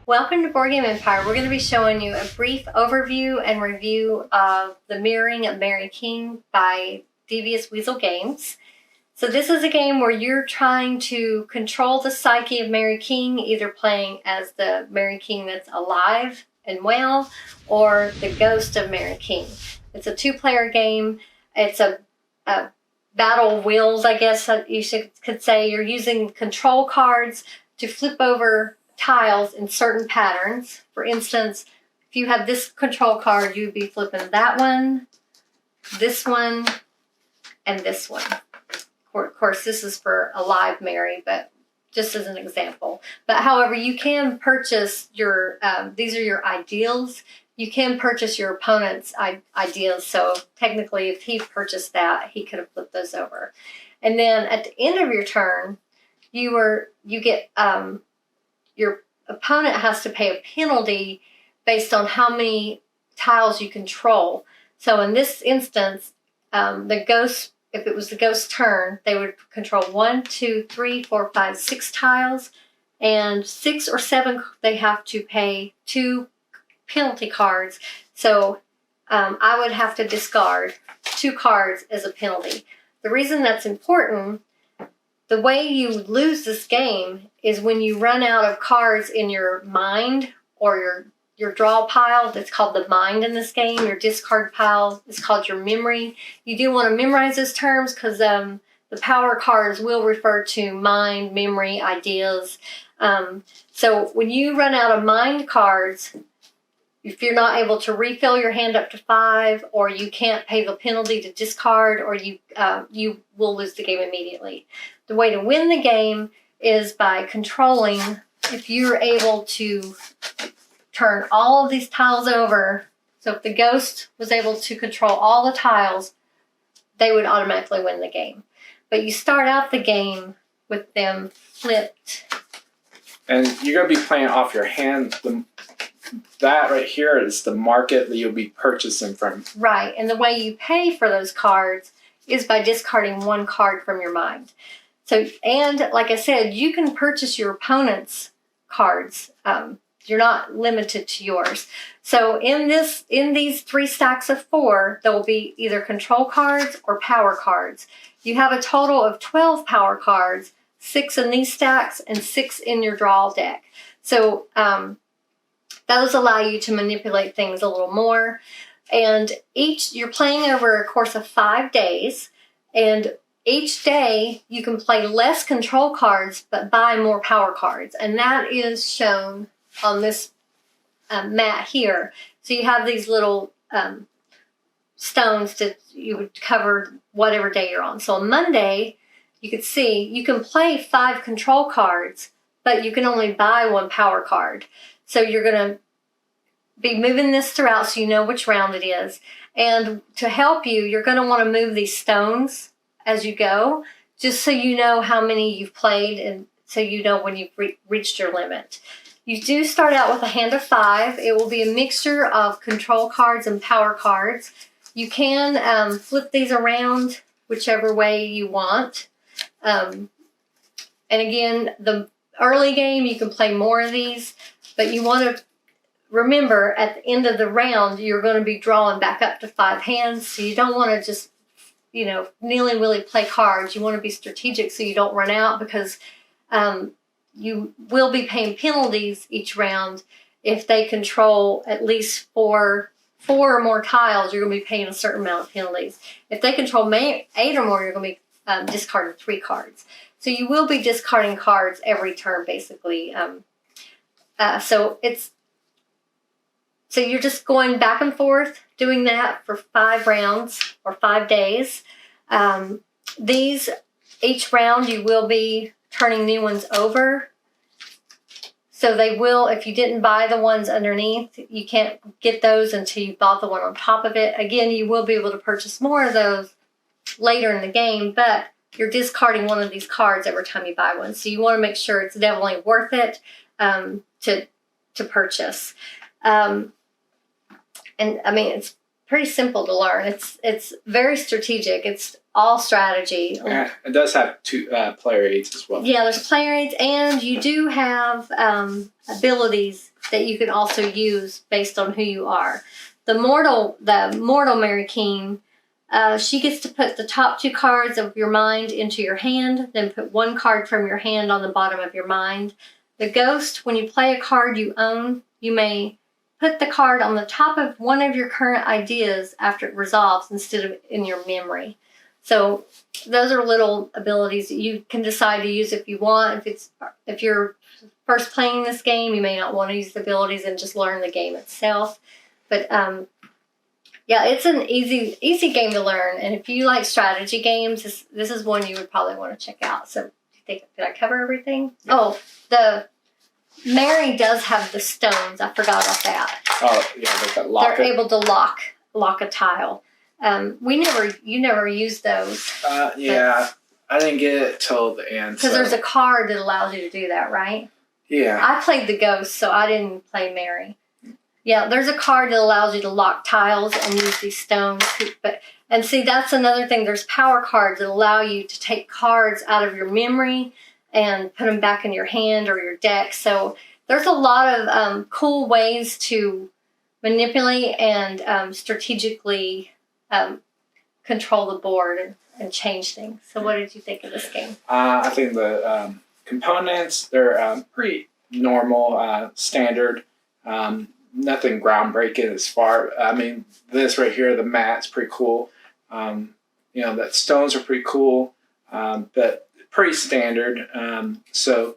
Welcome to Board Game Empire. We're going to be showing you a brief overview and review of The Mirroring of Mary King by Devious Weasel Games. So this is a game where you're trying to control the psyche of Mary King, either playing as the Mary King that's alive and well, or the ghost of Mary King. It's a two-player game. It's a battle of wills, I guess you could say. You're using control cards to flip over tiles in certain patterns. For instance, if you have this control card, you'd be flipping that one, this one, and this one. Of course, this is for a live Mary, but just as an example. But however, you can purchase your, these are your ideals. You can purchase your opponent's ideas. So technically, if he purchased that, he could have flipped those over. And then at the end of your turn, you get, your opponent has to pay a penalty based on how many tiles you control. So in this instance, the ghost, if it was the ghost's turn, they would control 1, 2, 3, 4, 5, 6 tiles, and 6 or 7 they have to pay 2 penalty cards. So I would have to discard 2 cards as a penalty. The reason that's important, the way you lose this game is when you run out of cards in your mind or your draw pile. That's called the mind in this game. Your discard pile is called your memory. You do want to memorize those terms because the power cards will refer to mind, memory, ideas. So when you run out of mind cards, if you're not able to refill your hand up to 5, or you can't pay the penalty to discard, or you will lose the game immediately. The way to win the game is by controlling. If you're able to turn all of these tiles over, so if the ghost was able to control all the tiles, they would automatically win the game. But you start out the game with them flipped. And you're going to be playing off your hand. That right here is the market that you'll be purchasing from. Right, and the way you pay for those cards is by discarding 1 card from your mind. So, and like I said, you can purchase your opponent's cards. You're not limited to yours. So in these 3 stacks of 4, there will be either control cards or power cards. You have a total of 12 power cards, 6 in these stacks and 6 in your draw deck. So those allow you to manipulate things a little more. And you're playing over a course of 5 days, and each day you can play less control cards but buy more power cards. And that is shown on this mat here. So you have these little stones that you would cover whatever day you're on. So on Monday, you could see you can play 5 control cards, but you can only buy 1 power card. So you're going to be moving this throughout so you know which round it is. And to help you, you're going to want to move these stones as you go, just so you know how many you've played and so you know when you've reached your limit. You do start out with a hand of 5. It will be a mixture of control cards and power cards. You can flip these around whichever way you want. And again, the early game, you can play more of these, but you want to remember at the end of the round, you're going to be drawing back up to 5 hands, so you don't want to just, nilly-willy play cards. You want to be strategic so you don't run out, because you will be paying penalties each round. If they control at least four or more tiles, you're going to be paying a certain amount of penalties. If they control 8 or more, you're going to be discarding 3 cards. So you will be discarding cards every turn, basically. So you're just going back and forth, doing that for 5 rounds or 5 days. Each round you will be turning new ones over. So they will, if you didn't buy the ones underneath, you can't get those until you bought the one on top of it. Again, you will be able to purchase more of those later in the game, but you're discarding one of these cards every time you buy one. So you want to make sure it's definitely worth it to purchase. And I mean, it's pretty simple to learn. It's very strategic. It's all strategy. Yeah, it does have two player aids as well. Yeah, there's player aids, and you do have abilities that you can also use based on who you are. The mortal Mary King, she gets to put the top 2 cards of your mind into your hand, then put 1 card from your hand on the bottom of your mind. The ghost, when you play a card you own, you may put the card on the top of one of your current ideas after it resolves instead of in your memory. So those are little abilities that you can decide to use if you want. If you're first playing this game, you may not want to use the abilities and just learn the game itself. But yeah, it's an easy game to learn. And if you like strategy games, this is one you would probably want to check out. So did I cover everything? Yeah. Oh, the Mary does have the stones. I forgot about that. Oh yeah, that lock. They're able to lock a tile. You never used those. Yeah, I didn't get it till the end. Because there's a card that allows you to do that, right? Yeah. I played the ghost, so I didn't play Mary. Yeah, there's a card that allows you to lock tiles and use these stones. And see, that's another thing. There's power cards that allow you to take cards out of your memory and put them back in your hand or your deck. So there's a lot of cool ways to manipulate and strategically control the board and change things. So what did you think of this game? I think the components, they're pretty normal, standard. Nothing groundbreaking as far. I mean, this right here, the mat's pretty cool. The stones are pretty cool, but pretty standard. So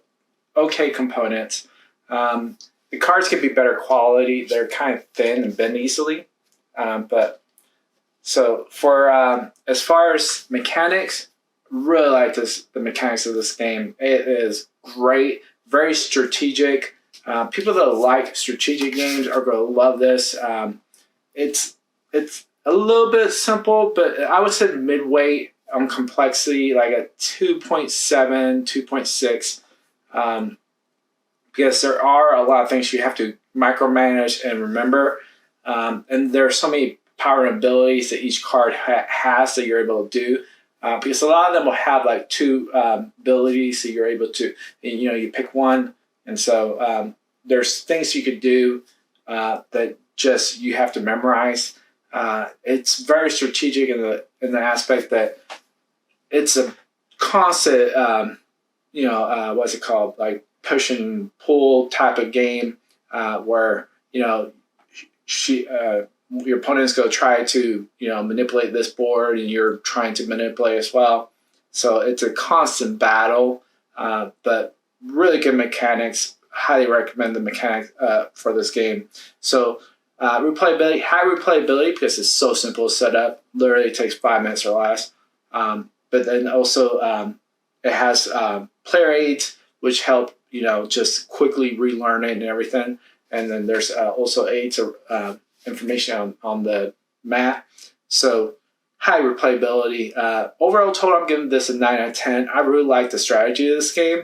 okay components. The cards could be better quality. They're kind of thin and bend easily. But so for as far as mechanics, really like the mechanics of this game. It is great, very strategic. People that like strategic games are going to love this. It's a little bit simple, but I would say midweight on complexity, like a 2.7, 2.6. Because there are a lot of things you have to micromanage and remember. And there are so many power and abilities that each card has that you're able to do. Because a lot of them will have like 2 abilities that you're able to, you pick one. And so there's things you could do that just you have to memorize. It's very strategic in the aspect that it's a constant, what's it called? Like push and pull type of game where, your opponent's going to try to, manipulate this board and you're trying to manipulate as well. So it's a constant battle, but really good mechanics. Highly recommend the mechanics for this game. So high replayability because it's so simple to set up. Literally takes 5 minutes or less. But then also it has player aids which help just quickly relearn it and everything. And then there's also aids or information on the map. So high replayability. Overall total, I'm giving this a 9 out of 10. I really like the strategy of this game.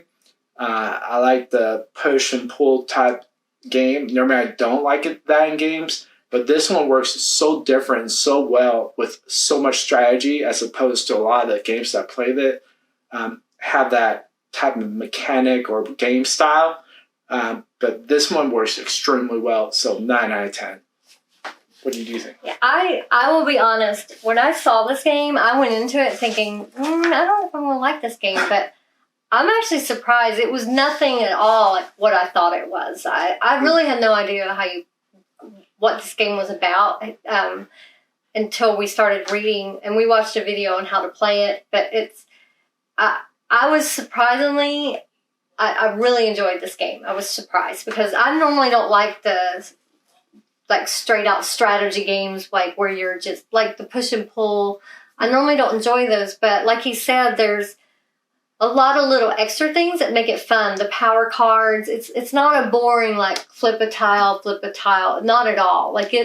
I like the push and pull type game. Normally I don't like that in games, but this one works so different and so well with so much strategy as opposed to a lot of the games that I play that have that type of mechanic or game style. But this one works extremely well, so 9 out of 10. What do you think? Yeah, I will be honest. When I saw this game, I went into it thinking, I don't know if I'm going to like this game, but I'm actually surprised. It was nothing at all like what I thought it was. I really had no idea what this game was about until we started reading and we watched a video on how to play it. But I was surprisingly, I really enjoyed this game. I was surprised because I normally don't like the straight out strategy games like where you're just like the push and pull. I normally don't enjoy those, but like he said, there's a lot of little extra things that make it fun. The power cards, it's not a boring like flip a tile, not at all. Like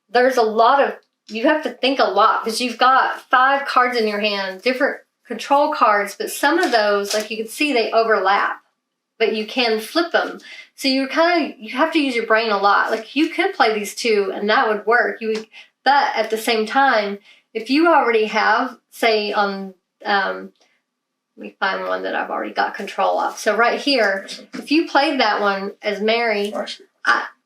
there's a lot of, you have to think a lot because you've got 5 cards in your hand, different control cards, but some of those, like you can see, they overlap, but you can flip them. So you have to use your brain a lot. Like you could play these 2 and that would work. But at the same time, if you already have, say on, let me find one that I've already got control of. So right here, if you played that one as Mary,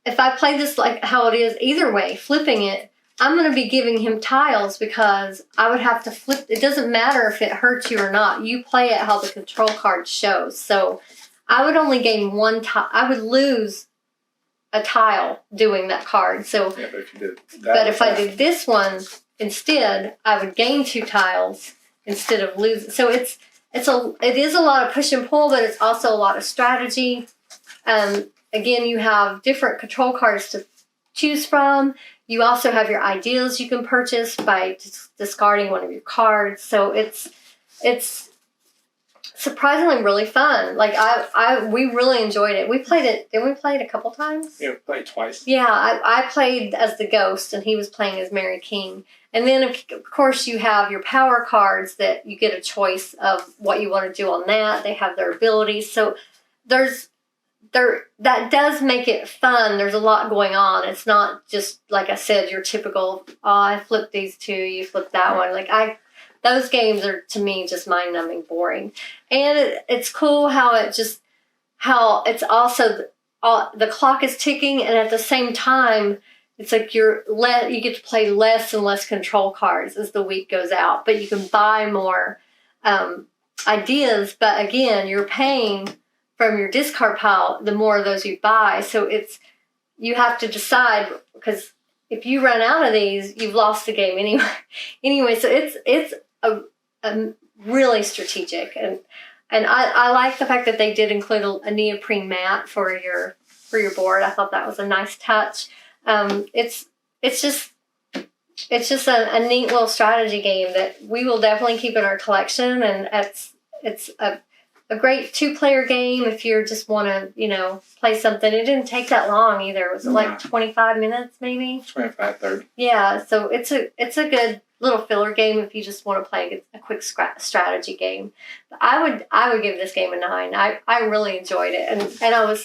if I play this like how it is, either way, flipping it, I'm going to be giving him tiles because I would have to flip. It doesn't matter if it hurts you or not. You play it how the control card shows. So I would only gain one tile. I would lose a tile doing that card. So, yeah, but if you did if I did this one instead, I would gain 2 tiles instead of losing. So it is a lot of push and pull, but it's also a lot of strategy. Again, you have different control cards to choose from. You also have your ideas you can purchase by discarding one of your cards. So it's surprisingly really fun. Like we really enjoyed it. We played it. Didn't we play it a couple times? Yeah, we played twice. Yeah, I played as the ghost and he was playing as Mary King. And then of course you have your power cards that you get a choice of what you want to do on that. They have their abilities. So that does make it fun. There's a lot going on. It's not just, like I said, your typical, I flipped these 2, you flipped that one. Like those games are, to me, just mind-numbing boring. And it's cool how it's also, the clock is ticking, and at the same time, it's like you get to play less and less control cards as the week goes out. But you can buy more ideas. But again, you're paying from your discard pile the more of those you buy. So you have to decide, because if you run out of these, you've lost the game anyway. So it's a really strategic, and I like the fact that they did include a neoprene mat for your board. I thought that was a nice touch. It's just a neat little strategy game that we will definitely keep in our collection, and it's a great 2-player game if you just want to, play something. It didn't take that long either. Was it like 25 minutes maybe? 25, 30. Yeah, so it's a good little filler game if you just want to play a quick strategy game. I would give this game a 9. I really enjoyed it, and I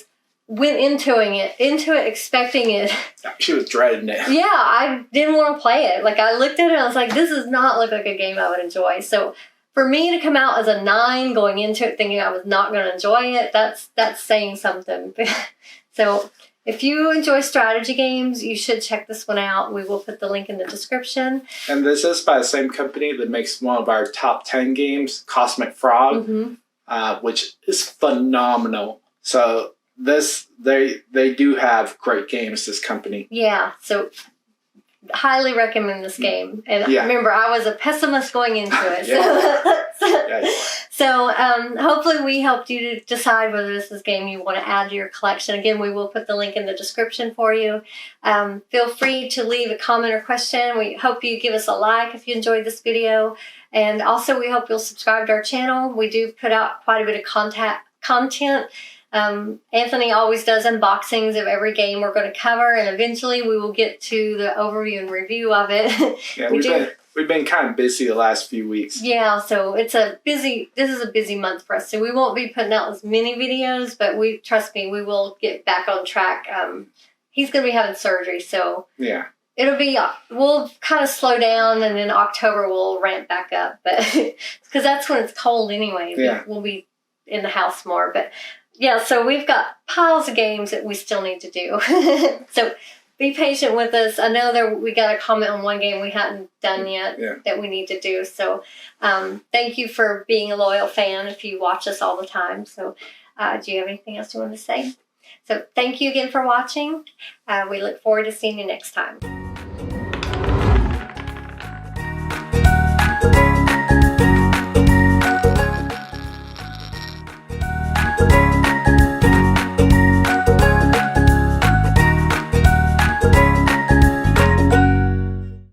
went into it expecting it. She was dreading it. Yeah, I didn't want to play it. Like I looked at it and I was like, this does not look like a game I would enjoy. So for me to come out as a 9 going into it thinking I was not going to enjoy it, that's saying something. So if you enjoy strategy games, you should check this one out. We will put the link in the description. And this is by the same company that makes one of our top 10 games, Cosmic Frog, which is phenomenal. So they do have great games, this company. Yeah, so highly recommend this game. And remember, I was a pessimist going into it. So hopefully we helped you to decide whether this is a game you want to add to your collection. Again, we will put the link in the description for you. Feel free to leave a comment or question. We hope you give us a like if you enjoyed this video. And also we hope you'll subscribe to our channel. We do put out quite a bit of content. Anthony always does unboxings of every game we're going to cover, and eventually we will get to the overview and review of it. Yeah, we've been kind of busy the last few weeks. Yeah, so this is a busy month for us, so we won't be putting out as many videos, but trust me, we will get back on track. He's going to be having surgery, so yeah, we'll kind of slow down, and in October we'll ramp back up, but because that's when it's cold anyway. Yeah. We'll be in the house more, but yeah, so we've got piles of games that we still need to do. So be patient with us. I know we got a comment on one game we hadn't done yet that we need to do. So thank you for being a loyal fan if you watch us all the time. So do you have anything else you want to say? So thank you again for watching. We look forward to seeing you next time.